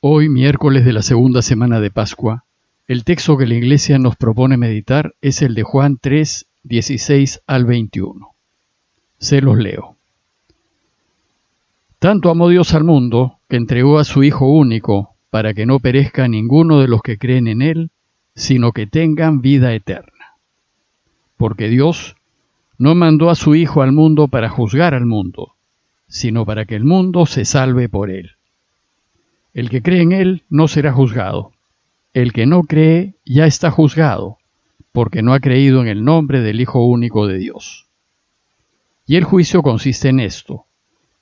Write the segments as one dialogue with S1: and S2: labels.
S1: Hoy, miércoles de la segunda semana de Pascua, el texto que la Iglesia nos propone meditar es el de Juan 3, 16 al 21. Se los leo. Tanto amó Dios al mundo, que entregó a su Hijo único, para que no perezca ninguno de los que creen en Él, sino que tengan vida eterna. Porque Dios no mandó a su Hijo al mundo para juzgar al mundo, sino para que el mundo se salve por Él. El que cree en Él no será juzgado. El que no cree ya está juzgado, porque no ha creído en el nombre del Hijo único de Dios. Y el juicio consiste en esto,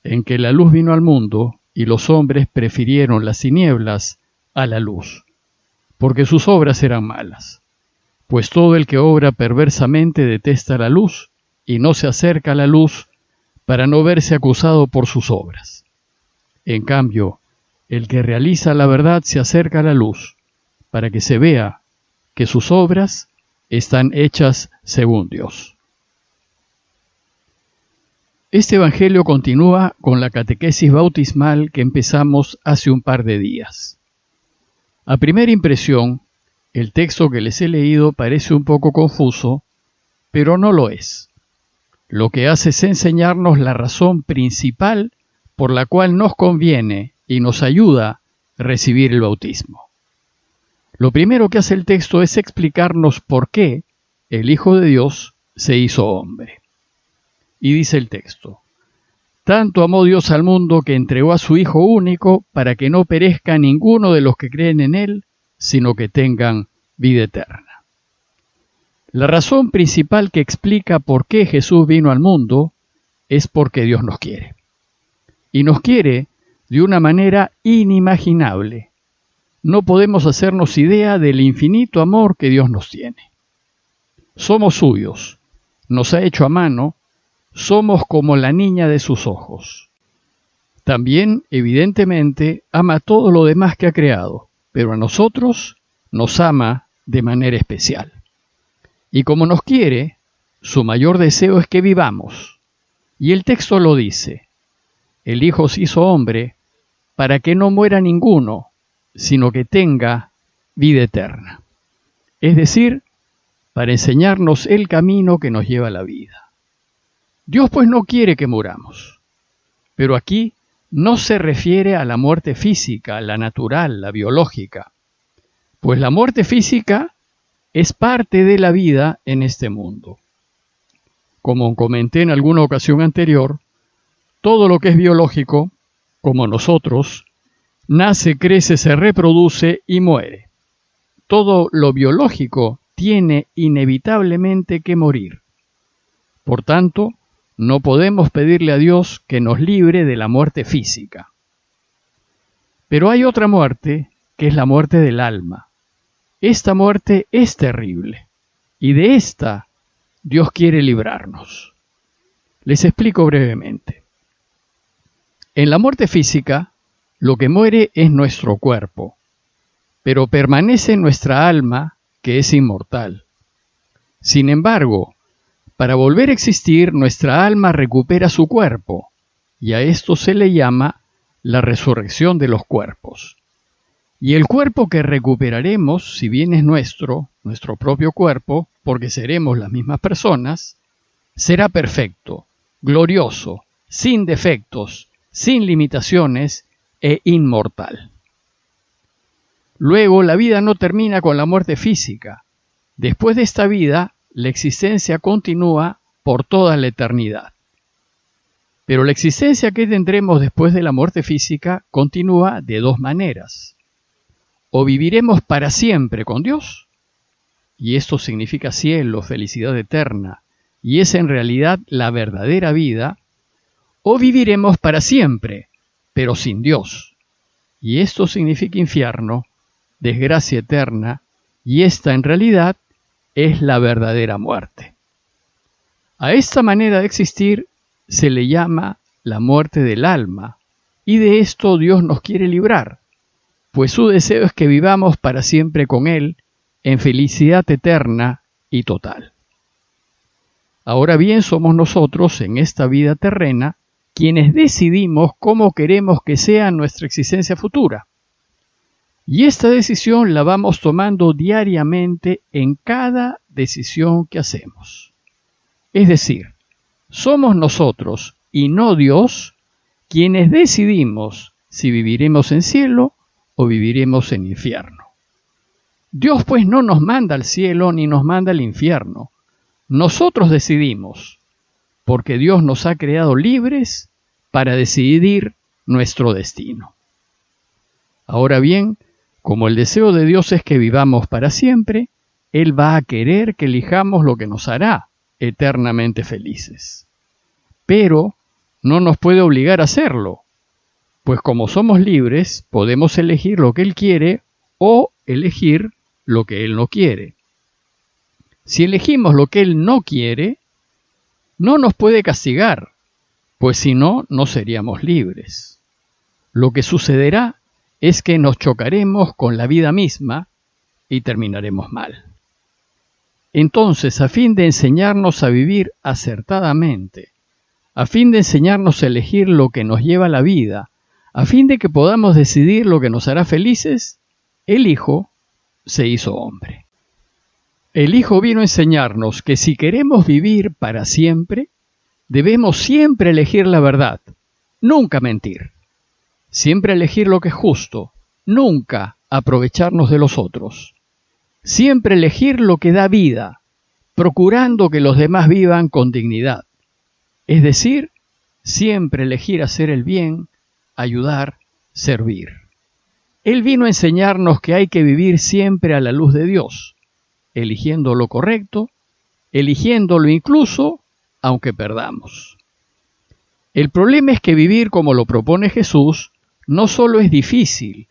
S1: en que la luz vino al mundo y los hombres prefirieron las tinieblas a la luz, porque sus obras eran malas. Pues todo el que obra perversamente detesta la luz y no se acerca a la luz para no verse acusado por sus obras. En cambio, el que realiza la verdad se acerca a la luz, para que se vea que sus obras están hechas según Dios. Este evangelio continúa con la catequesis bautismal que empezamos hace un par de días. A primera impresión, el texto que les he leído parece un poco confuso, pero no lo es. Lo que hace es enseñarnos la razón principal por la cual nos conviene y nos ayuda a recibir el bautismo. Lo primero que hace el texto es explicarnos por qué el Hijo de Dios se hizo hombre. Y dice el texto: tanto amó Dios al mundo que entregó a su Hijo único para que no perezca ninguno de los que creen en Él, sino que tengan vida eterna. La razón principal que explica por qué Jesús vino al mundo es porque Dios nos quiere. Y nos quiere de una manera inimaginable. No podemos hacernos idea del infinito amor que Dios nos tiene. Somos suyos, nos ha hecho a mano, somos como la niña de sus ojos. También, evidentemente, ama todo lo demás que ha creado, pero a nosotros nos ama de manera especial. Y como nos quiere, su mayor deseo es que vivamos. Y el texto lo dice: el Hijo se hizo hombre para que no muera ninguno, sino que tenga vida eterna. Es decir, para enseñarnos el camino que nos lleva a la vida. Dios pues no quiere que muramos, pero aquí no se refiere a la muerte física, la natural, la biológica, pues la muerte física es parte de la vida en este mundo. Como comenté en alguna ocasión anterior, todo lo que es biológico, como nosotros, nace, crece, se reproduce y muere. Todo lo biológico tiene inevitablemente que morir. Por tanto, no podemos pedirle a Dios que nos libre de la muerte física. Pero hay otra muerte, que es la muerte del alma. Esta muerte es terrible, y de esta Dios quiere librarnos. Les explico brevemente. En la muerte física, lo que muere es nuestro cuerpo, pero permanece nuestra alma, que es inmortal. Sin embargo, para volver a existir, nuestra alma recupera su cuerpo, y a esto se le llama la resurrección de los cuerpos. Y el cuerpo que recuperaremos, si bien es nuestro propio cuerpo, porque seremos las mismas personas, será perfecto, glorioso, sin defectos, sin limitaciones e inmortal. Luego, la vida no termina con la muerte física. Después de esta vida, la existencia continúa por toda la eternidad. Pero la existencia que tendremos después de la muerte física continúa de dos maneras. O viviremos para siempre con Dios, y esto significa cielo, felicidad eterna, y es en realidad la verdadera vida, o viviremos para siempre, pero sin Dios, y esto significa infierno, desgracia eterna, y esta en realidad es la verdadera muerte. A esta manera de existir se le llama la muerte del alma, y de esto Dios nos quiere librar, pues su deseo es que vivamos para siempre con Él en felicidad eterna y total. Ahora bien, somos nosotros en esta vida terrena quienes decidimos cómo queremos que sea nuestra existencia futura. Y esta decisión la vamos tomando diariamente en cada decisión que hacemos. Es decir, somos nosotros y no Dios quienes decidimos si viviremos en cielo o viviremos en infierno. Dios pues no nos manda al cielo ni nos manda al infierno. Nosotros decidimos, porque Dios nos ha creado libres para decidir nuestro destino. Ahora bien, como el deseo de Dios es que vivamos para siempre, Él va a querer que elijamos lo que nos hará eternamente felices. Pero no nos puede obligar a hacerlo, pues como somos libres, podemos elegir lo que Él quiere o elegir lo que Él no quiere. Si elegimos lo que Él no quiere, no nos puede castigar, pues si no, no seríamos libres. Lo que sucederá es que nos chocaremos con la vida misma y terminaremos mal. Entonces, a fin de enseñarnos a vivir acertadamente, a fin de enseñarnos a elegir lo que nos lleva a la vida, a fin de que podamos decidir lo que nos hará felices, el Hijo se hizo hombre. El Hijo vino a enseñarnos que si queremos vivir para siempre, debemos siempre elegir la verdad, nunca mentir. Siempre elegir lo que es justo, nunca aprovecharnos de los otros. Siempre elegir lo que da vida, procurando que los demás vivan con dignidad. Es decir, siempre elegir hacer el bien, ayudar, servir. Él vino a enseñarnos que hay que vivir siempre a la luz de Dios, eligiendo lo correcto, eligiéndolo incluso aunque perdamos. El problema es que vivir como lo propone Jesús no solo es difícil,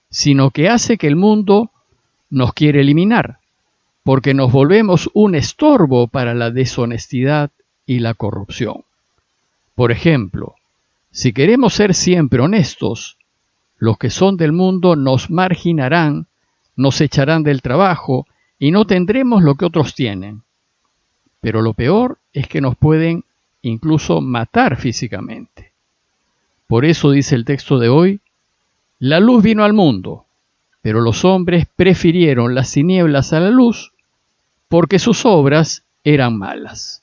S1: sino que hace que el mundo nos quiere eliminar, porque nos volvemos un estorbo para la deshonestidad y la corrupción. Por ejemplo, si queremos ser siempre honestos, los que son del mundo nos marginarán, nos echarán del trabajo y no tendremos lo que otros tienen. Pero lo peor es que nos pueden incluso matar físicamente. Por eso dice el texto de hoy, la luz vino al mundo, pero los hombres prefirieron las tinieblas a la luz porque sus obras eran malas.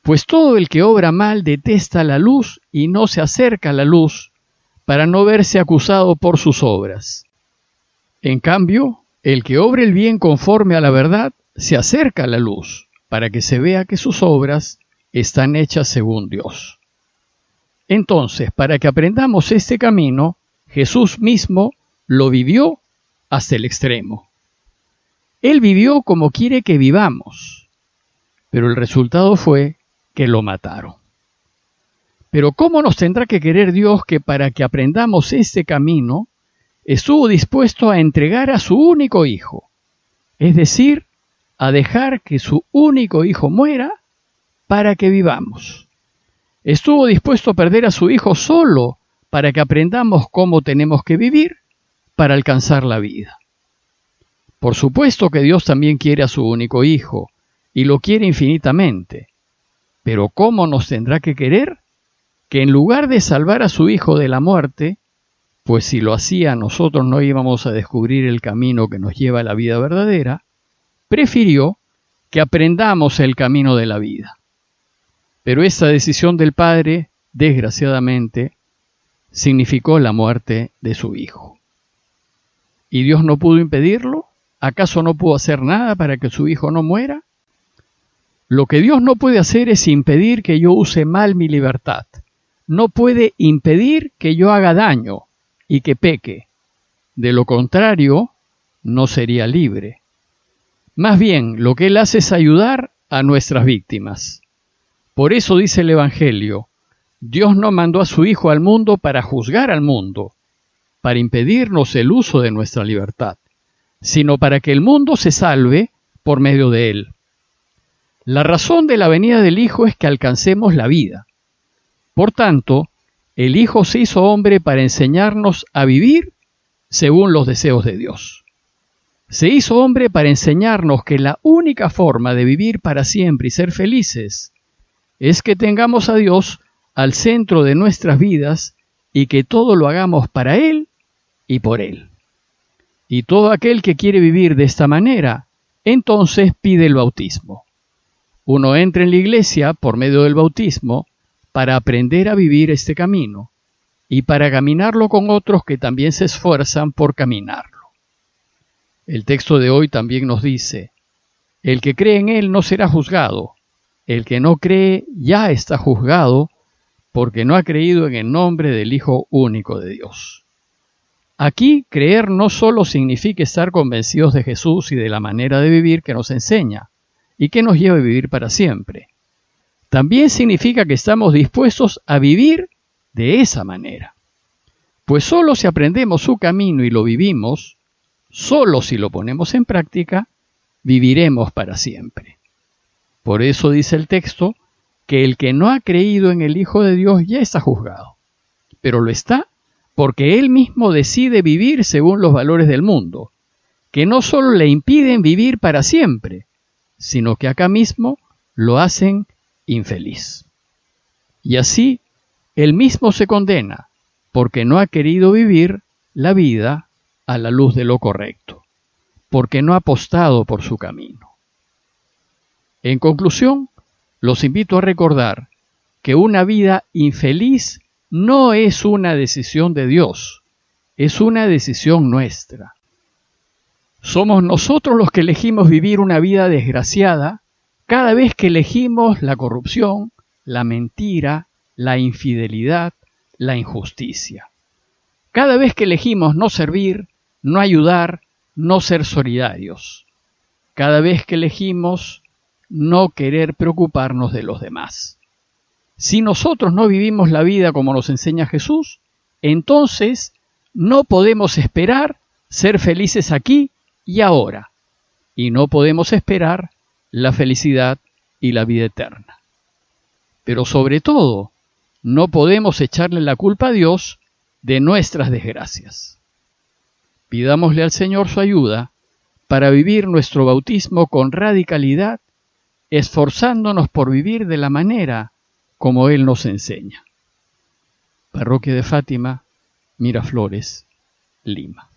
S1: Pues todo el que obra mal detesta la luz y no se acerca a la luz para no verse acusado por sus obras. En cambio, el que obra el bien conforme a la verdad se acerca a la luz para que se vea que sus obras están hechas según Dios. Entonces, para que aprendamos este camino, Jesús mismo lo vivió hasta el extremo. Él vivió como quiere que vivamos, pero el resultado fue que lo mataron. Pero ¿cómo nos tendrá que querer Dios que para que aprendamos este camino, estuvo dispuesto a entregar a su único Hijo? Es decir, a dejar que su único Hijo muera para que vivamos. Estuvo dispuesto a perder a su Hijo solo para que aprendamos cómo tenemos que vivir para alcanzar la vida. Por supuesto que Dios también quiere a su único Hijo y lo quiere infinitamente. Pero ¿cómo nos tendrá que querer? Que en lugar de salvar a su Hijo de la muerte, pues si lo hacía nosotros no íbamos a descubrir el camino que nos lleva a la vida verdadera, prefirió que aprendamos el camino de la vida. Pero esta decisión del Padre, desgraciadamente, significó la muerte de su Hijo. ¿Y Dios no pudo impedirlo? ¿Acaso no pudo hacer nada para que su Hijo no muera? Lo que Dios no puede hacer es impedir que yo use mal mi libertad. No puede impedir que yo haga daño y que peque. De lo contrario, no sería libre. Más bien, lo que Él hace es ayudar a nuestras víctimas. Por eso dice el Evangelio, Dios no mandó a su Hijo al mundo para juzgar al mundo, para impedirnos el uso de nuestra libertad, sino para que el mundo se salve por medio de Él. La razón de la venida del Hijo es que alcancemos la vida. Por tanto, el Hijo se hizo hombre para enseñarnos a vivir según los deseos de Dios. Se hizo hombre para enseñarnos que la única forma de vivir para siempre y ser felices es que tengamos a Dios al centro de nuestras vidas y que todo lo hagamos para Él y por Él. Y todo aquel que quiere vivir de esta manera, entonces pide el bautismo. Uno entra en la iglesia por medio del bautismo para aprender a vivir este camino y para caminarlo con otros que también se esfuerzan por caminarlo. El texto de hoy también nos dice: el que cree en él no será juzgado, el que no cree ya está juzgado porque no ha creído en el nombre del Hijo único de Dios. Aquí creer no solo significa estar convencidos de Jesús y de la manera de vivir que nos enseña y que nos lleva a vivir para siempre. También significa que estamos dispuestos a vivir de esa manera. Pues solo si aprendemos su camino y lo vivimos, solo si lo ponemos en práctica, viviremos para siempre. Por eso dice el texto que el que no ha creído en el Hijo de Dios ya está juzgado, pero lo está porque él mismo decide vivir según los valores del mundo, que no solo le impiden vivir para siempre, sino que acá mismo lo hacen infeliz. Y así, él mismo se condena, porque no ha querido vivir la vida a la luz de lo correcto, porque no ha apostado por su camino. En conclusión, los invito a recordar que una vida infeliz no es una decisión de Dios, es una decisión nuestra. Somos nosotros los que elegimos vivir una vida desgraciada cada vez que elegimos la corrupción, la mentira, la infidelidad, la injusticia. Cada vez que elegimos no servir, no ayudar, no ser solidarios. Cada vez que elegimos no querer preocuparnos de los demás. Si nosotros no vivimos la vida como nos enseña Jesús, entonces no podemos esperar ser felices aquí y ahora, y no podemos esperar la felicidad y la vida eterna. Pero sobre todo, no podemos echarle la culpa a Dios de nuestras desgracias. Pidámosle al Señor su ayuda para vivir nuestro bautismo con radicalidad, esforzándonos por vivir de la manera como Él nos enseña. Parroquia de Fátima, Miraflores, Lima.